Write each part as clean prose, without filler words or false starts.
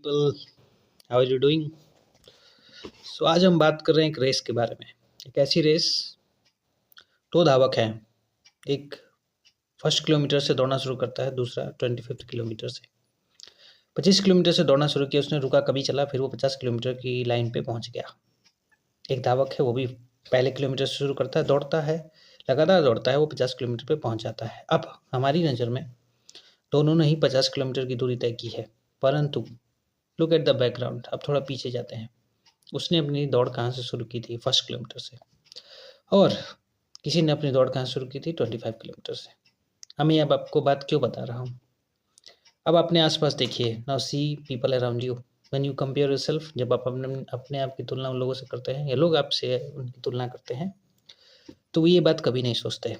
People, how are you doing? So आज हम बात कर रहे हैं एक रेस के बारे में। एक ऐसी रेस, दो धावक हैं। एक 1st किलोमीटर से दौड़ना शुरू करता है, दूसरा 25th किलोमीटर से। 25 किलोमीटर से दौड़ना शुरू किया उसने, रुका कभी चला, फिर वो 50 किलोमीटर की लाइन पे पहुंच गया। एक धावक है, वो भी पहले किलोमीटर से शुरू करता है, दौड़ता है, लगातार दौड़ता है, वो 50 किलोमीटर पे पहुंच जाता है। अब हमारी नज़र में दोनों ने ही 50 किलोमीटर की दूरी तय की है, परंतु लुक एट द बैकग्राउंड। अब थोड़ा पीछे जाते हैं। उसने अपनी दौड़ कहाँ से शुरू की थी? 1st किलोमीटर से। और किसी ने अपनी दौड़ कहाँ शुरू की थी? 25 किलोमीटर से। अब मैं अब आपको बात क्यों बता रहा हूँ? अब अपने आसपास देखिए। Now see people around you. When you compare yourself, जब आप अपने आप की तुलना उन लोगों से करते हैं या लोग आपसे उनकी तुलना करते हैं, तो वो ये बात कभी नहीं सोचते।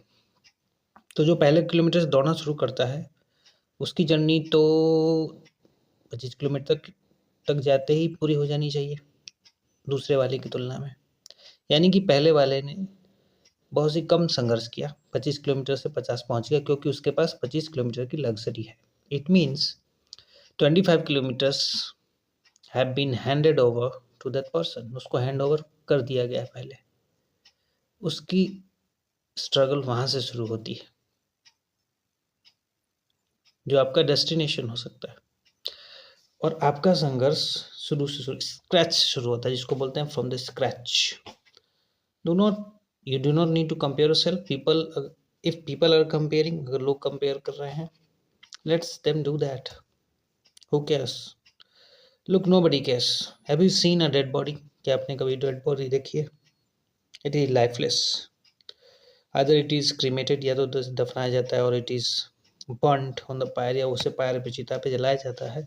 तो जो पहले किलोमीटर से दौड़ना शुरू करता है, उसकी जर्नी तो 25 किलोमीटर तक जाते ही पूरी हो जानी चाहिए दूसरे वाले की तुलना में। यानी कि पहले वाले ने बहुत ही कम संघर्ष किया, 25 किलोमीटर से 50 पहुंच गया, क्योंकि उसके पास 25 किलोमीटर की लग्जरी है। It means 25 kilometres have been handed over to that person. उसको हैंड ओवर कर दिया गया है पहले। उसकी स्ट्रगल वहां से शुरू होती है, जो आपका डेस्टिनेशन हो सकता है। और आपका संघर्ष शुरू से शुरू स्क्रैच शुरू होता है, जिसको बोलते हैं from the scratch. Do not you do not need to compare yourself. People, if people are comparing, अगर लोग कंपेयर कर रहे हैं, let's them do that. Who cares? Look, nobody cares. Have you seen a dead body? क्या आपने कभी dead body देखी है? It is lifeless. Either it is cremated, या तो दफनाया जाता है, और it is burned on the fire, या उसे फायर पे, चिता पे जलाया जाता है।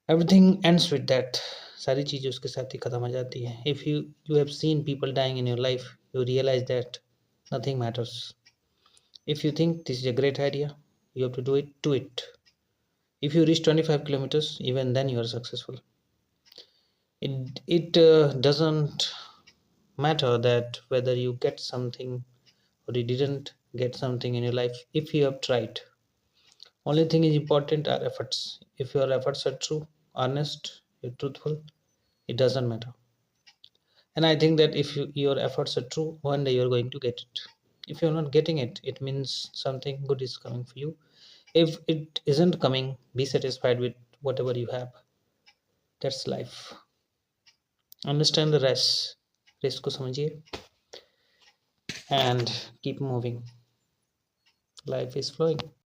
Everything ends with that. सारी चीज़ें उसके साथ ही खत्म हो जाती है। If you have seen people dying in your life, you realise that nothing matters. If you think this is a great idea, you have to do it, do it. If you reach 25 kilometers, even then you are successful. It doesn't matter that whether you get something or you didn't get something in your life, if you have tried. Only thing is important are efforts. If your efforts are true, honest, you're truthful, it doesn't matter. And I think that if your efforts are true, one day you're going to get it. If you're not getting it, it means something good is coming for you. If it isn't coming, be satisfied with whatever you have. That's life. Understand the rest. Rest ko samjhiye and keep moving. Life is flowing.